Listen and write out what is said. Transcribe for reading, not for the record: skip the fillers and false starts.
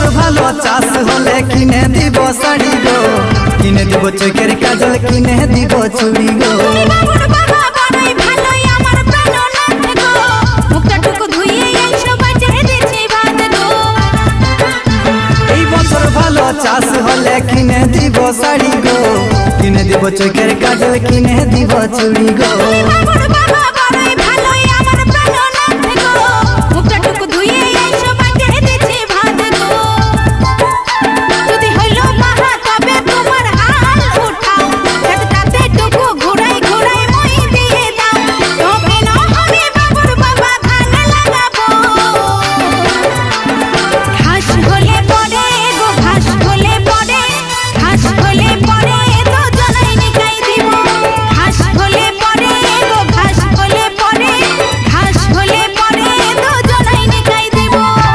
বছর ভালো চাষ হলে কিনে দিব শাড়ি গো, কিনে দিব চোখের কাজল, কিনে দিব চুড়ি গো। এই বছর ভালো চাষ হলে কিনে দিব শাড়ি গো, কিনে দিব চোখের কাজল, কিনে দিব চুড়ি গো।